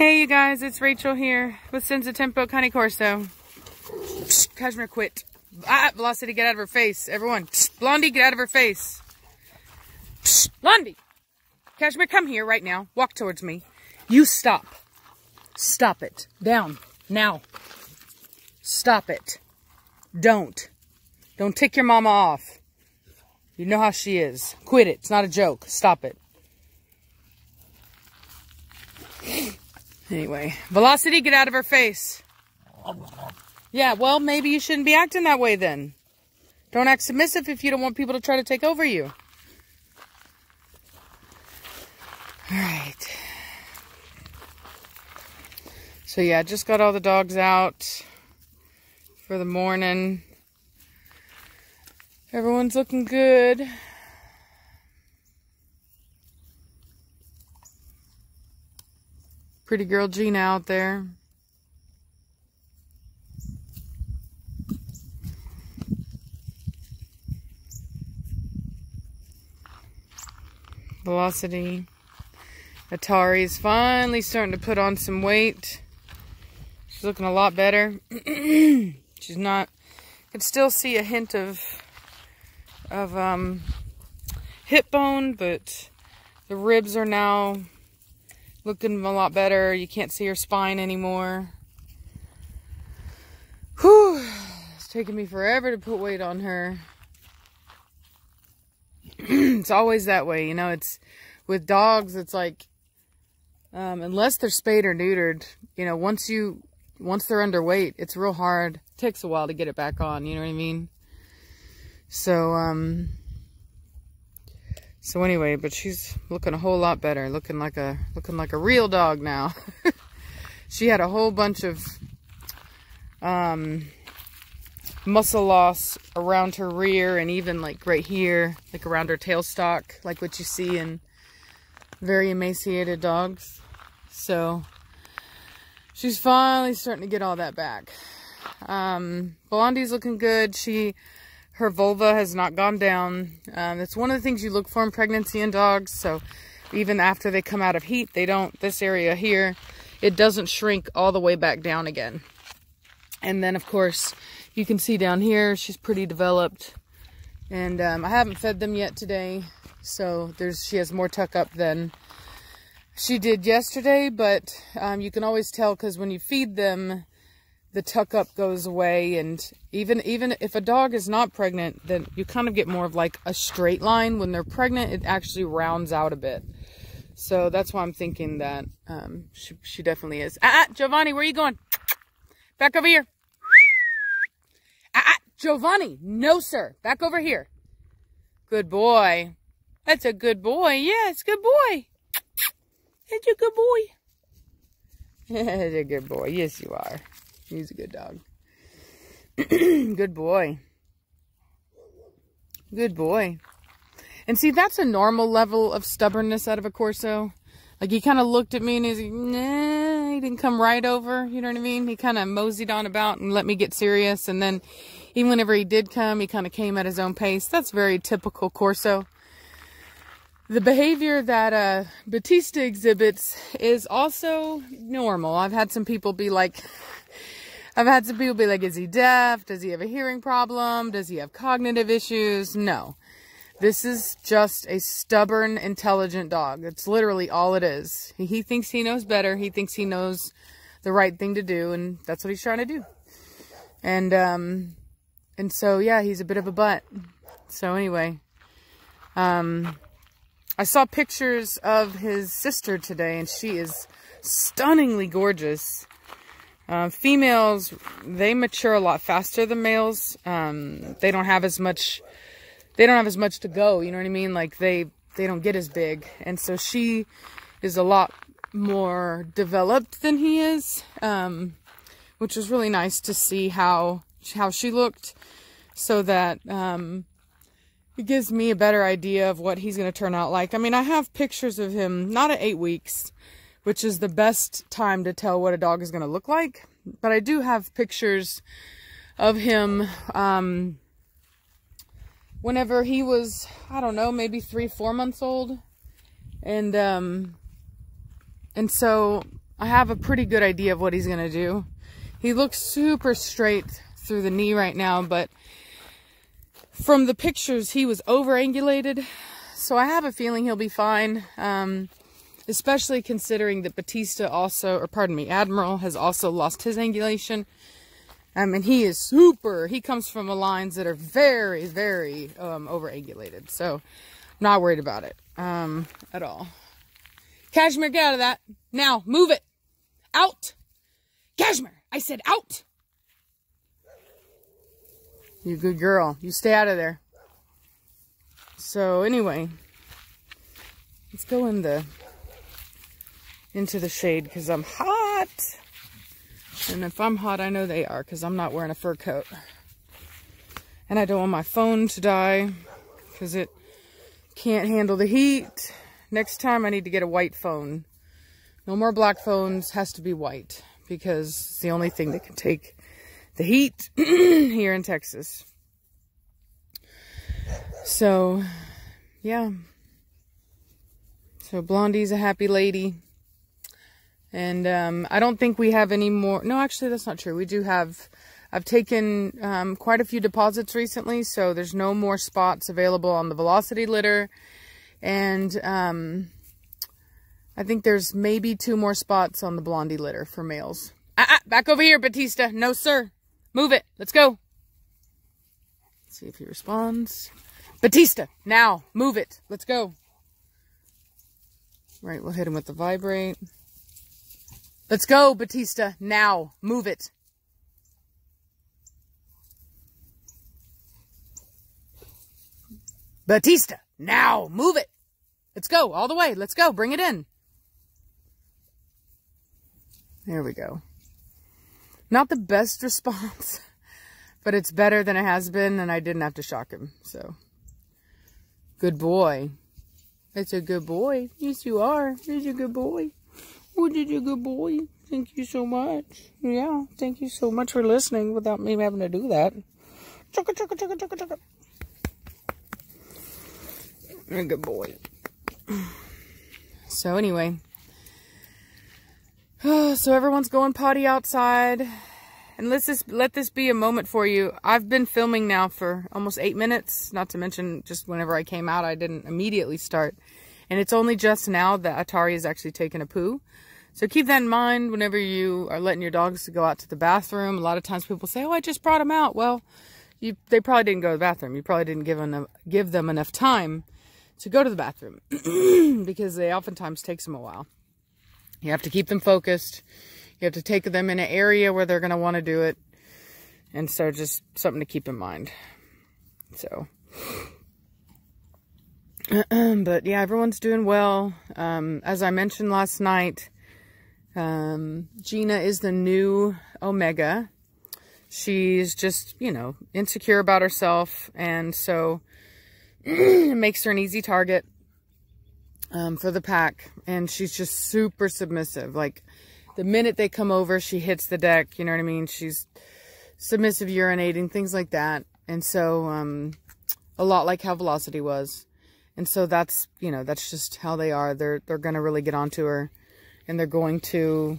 Hey you guys, it's Rachel here with Senza Tempo Cane Corso. Cashmere, quit. Velocity, get out of her face. Everyone. Blondie, get out of her face. Blondie. Cashmere, come here right now. Walk towards me. You stop. Stop it. Down. Now. Stop it. Don't. Don't tick your mama off. You know how she is. Quit it. It's not a joke. Stop it. Anyway, Velocity, get out of her face. Yeah, well, maybe you shouldn't be acting that way then. Don't act submissive if you don't want people to try to take over you. Alright. So yeah, I just got all the dogs out for the morning. Everyone's looking good. Pretty girl Gina out there. Velocity. Atari's finally starting to put on some weight. She's looking a lot better. She's not, I can still see a hint of hip bone, but the ribs are now looking a lot better. You can't see her spine anymore. Whew. It's taking me forever to put weight on her. It's always that way, you know. It's with dogs, it's like unless they're spayed or neutered, you know, once they're underweight, it's real hard. It takes a while to get it back on, you know what I mean? So anyway, but she's looking a whole lot better, looking like a real dog now. She had a whole bunch of muscle loss around her rear and even like right here, like around her tailstock, like what you see in very emaciated dogs. So she's finally starting to get all that back. Blondie's looking good. Her vulva has not gone down. It's one of the things you look for in pregnancy in dogs. So even after they come out of heat, this area here, it doesn't shrink all the way back down again. And then of course, you can see down here, she's pretty developed. And I haven't fed them yet today. So she has more tuck up than she did yesterday. But you can always tell because when you feed them, the tuck up goes away. And even if a dog is not pregnant, then you kind of get more of like a straight line. When they're pregnant, it actually rounds out a bit. So that's why I'm thinking that she definitely is. Giovanni, where are you going? Back over here. Giovanni, no sir. Back over here. Good boy. That's a good boy. Yeah, it's a good boy. It's a good boy. It's a good boy. Yes, you are. He's a good dog. Good boy. Good boy. And see, that's a normal level of stubbornness out of a Corso. Like, he kind of looked at me and he's like, nah, he didn't come right over. You know what I mean? He kind of moseyed on about and let me get serious. And then even whenever he did come, he kind of came at his own pace. That's very typical Corso. The behavior that Batista exhibits is also normal. I've had some people be like, is he deaf? Does he have a hearing problem? Does he have cognitive issues? No. This is just a stubborn, intelligent dog. It's literally all it is. He thinks he knows better. He thinks he knows the right thing to do, and that's what he's trying to do. And so, yeah, he's a bit of a butt. So anyway, I saw pictures of his sister today, and she is stunningly gorgeous. Females, they mature a lot faster than males. They don't have as much to go, you know what I mean? Like they don't get as big. And so she is a lot more developed than he is, which was really nice to see how she looked, so that it gives me a better idea of what he's going to turn out like. I mean, I have pictures of him, not at 8 weeks, which is the best time to tell what a dog is going to look like. But I do have pictures of him whenever he was, I don't know, maybe 3-4 months old. And so I have a pretty good idea of what he's gonna do. He looks super straight through the knee right now, but from the pictures, he was over-angulated. So I have a feeling he'll be fine, especially considering that Batista also, or pardon me, Admiral has also lost his angulation. And he is he comes from lines that are very, very over-angulated. So I'm not worried about it at all. Cashmere, get out of that. Now, move it. Out. Cashmere, I said out. You good girl. You stay out of there. So anyway, let's go into the shade because I'm hot. And if I'm hot, I know they are because I'm not wearing a fur coat. And I don't want my phone to die because it can't handle the heat. Next time I need to get a white phone. No more black phones, has to be white because it's the only thing that can take the heat here in Texas. So, yeah. So Blondie's a happy lady. And I don't think we have any more. No, actually, that's not true. We do have. I've taken quite a few deposits recently, so there's no more spots available on the Velocity litter. And I think there's maybe 2 more spots on the Blondie litter for males. Back over here, Batista. No, sir. Move it. Let's go. Let's see if he responds. Batista, now, move it. Let's go. Right, we'll hit him with the vibrate. Let's go, Batista. Now, move it. Batista, now, move it. Let's go, all the way. Let's go, bring it in. There we go. Not the best response, but it's better than it has been, and I didn't have to shock him, so. Good boy. It's a good boy. Yes, you are. He's a good boy. What did you good boy? Thank you so much. Yeah, thank you so much for listening without me having to do that. Chugga, chugga, chugga, chugga, chugga. You're a good boy. So anyway. So everyone's going potty outside. And let this be a moment for you. I've been filming now for almost 8 minutes. Not to mention just whenever I came out, I didn't immediately start. And it's only just now that Atari has actually taken a poo. So keep that in mind whenever you are letting your dogs go out to the bathroom. A lot of times people say, oh, I just brought them out. Well, they probably didn't go to the bathroom. You probably didn't give them enough time to go to the bathroom because they oftentimes takes them a while. You have to keep them focused. You have to take them in an area where they're going to want to do it. And so just something to keep in mind. So, but yeah, everyone's doing well. As I mentioned last night, Gina is the new Omega. She's just, you know, insecure about herself. And so it makes her an easy target for the pack. And she's just super submissive. Like, the minute they come over, she hits the deck. You know what I mean? She's submissive, urinating, things like that. And so, a lot like how Velocity was. And so that's, you know, that's just how they are. They're going to really get onto her. And they're going to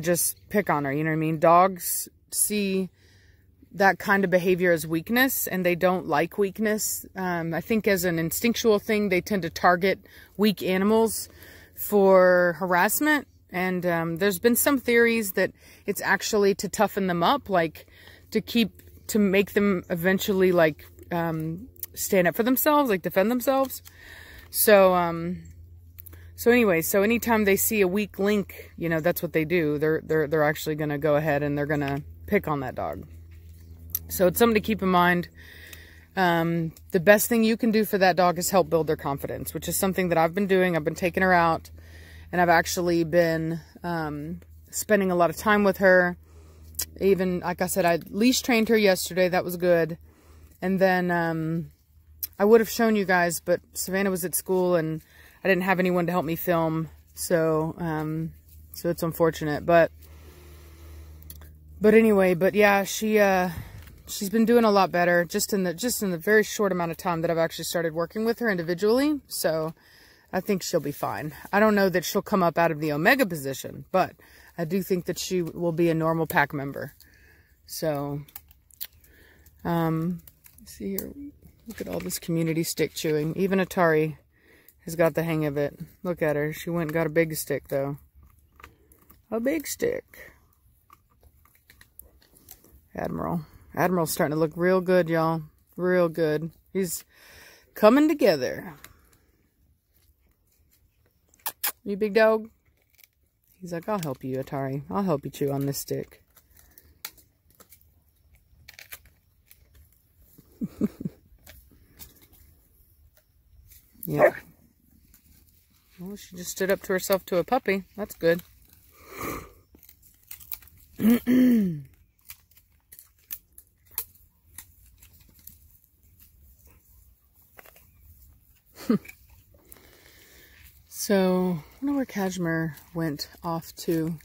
just pick on her. You know what I mean? Dogs see that kind of behavior as weakness, and they don't like weakness. I think as an instinctual thing, they tend to target weak animals for harassment. And there's been some theories that it's actually to toughen them up, like to make them eventually like stand up for themselves, like defend themselves. So anyway, so anytime they see a weak link, you know, that's what they do. They're actually going to go ahead and they're going to pick on that dog. So it's something to keep in mind. The best thing you can do for that dog is help build their confidence, which is something that I've been doing. I've been taking her out, and I've actually been spending a lot of time with her. Even, like I said, I leash trained her yesterday. That was good. And then I would have shown you guys, but Savannah was at school, and I didn't have anyone to help me film. So, so it's unfortunate. But anyway, but yeah, she's been doing a lot better just in the very short amount of time that I've actually started working with her individually. So I think she'll be fine. I don't know that she'll come up out of the Omega position, but I do think that she will be a normal pack member. So, see here. Look at all this community stick chewing. Even Atari has got the hang of it. Look at her. She went and got a big stick, though. A big stick. Admiral. Admiral's starting to look real good, y'all. Real good. He's coming together. You big dog? He's like, I'll help you, Atari. I'll help you chew on this stick. Yeah. Well, she just stood up to herself to a puppy. That's good. So, I wonder where Cashmere went off to.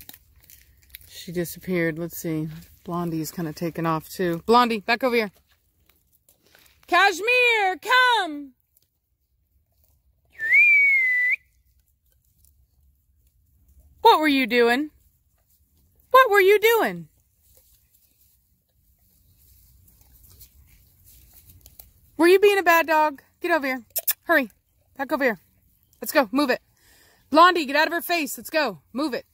She disappeared. Let's see. Blondie's kind of taken off too. Blondie, back over here. Cashmere, come! What were you doing? What were you doing? Were you being a bad dog? Get over here. Hurry. Back over here. Let's go. Move it. Blondie, get out of her face. Let's go. Move it.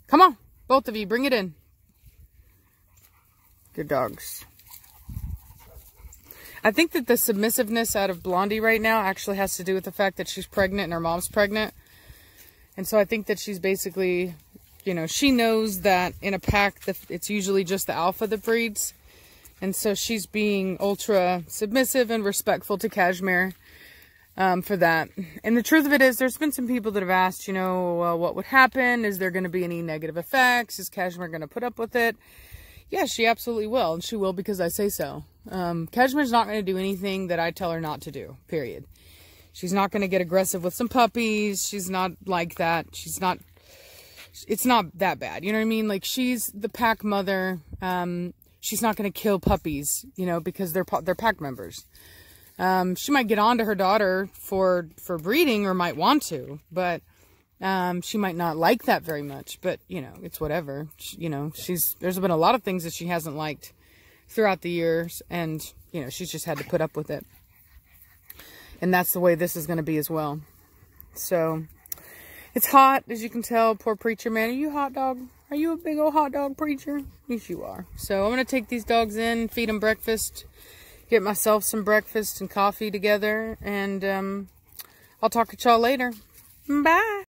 Come on. Both of you. Bring it in. Good dogs. I think that the submissiveness out of Blondie right now actually has to do with the fact that she's pregnant and her mom's pregnant. And so I think that she's basically, you know, she knows that in a pack, it's usually just the alpha that breeds. And so she's being ultra submissive and respectful to Cashmere for that. And the truth of it is, there's been some people that have asked, you know, what would happen? Is there going to be any negative effects? Is Cashmere going to put up with it? Yeah, she absolutely will. And she will because I say so. Cashmere's not going to do anything that I tell her not to do, period. She's not going to get aggressive with some puppies. She's not like that. She's not, it's not that bad. You know what I mean? Like, she's the pack mother. She's not going to kill puppies, you know, because they're pack members. She might get on to her daughter for breeding or might want to, but she might not like that very much. But, you know, it's whatever. You know, there's been a lot of things that she hasn't liked throughout the years, and, you know, she's just had to put up with it. And that's the way this is going to be as well. So, it's hot, as you can tell. Poor Preacher Man. Are you a hot dog? Are you a big old hot dog, Preacher? Yes, you are. So, I'm going to take these dogs in, feed them breakfast, get myself some breakfast and coffee together, and I'll talk to y'all later. Bye!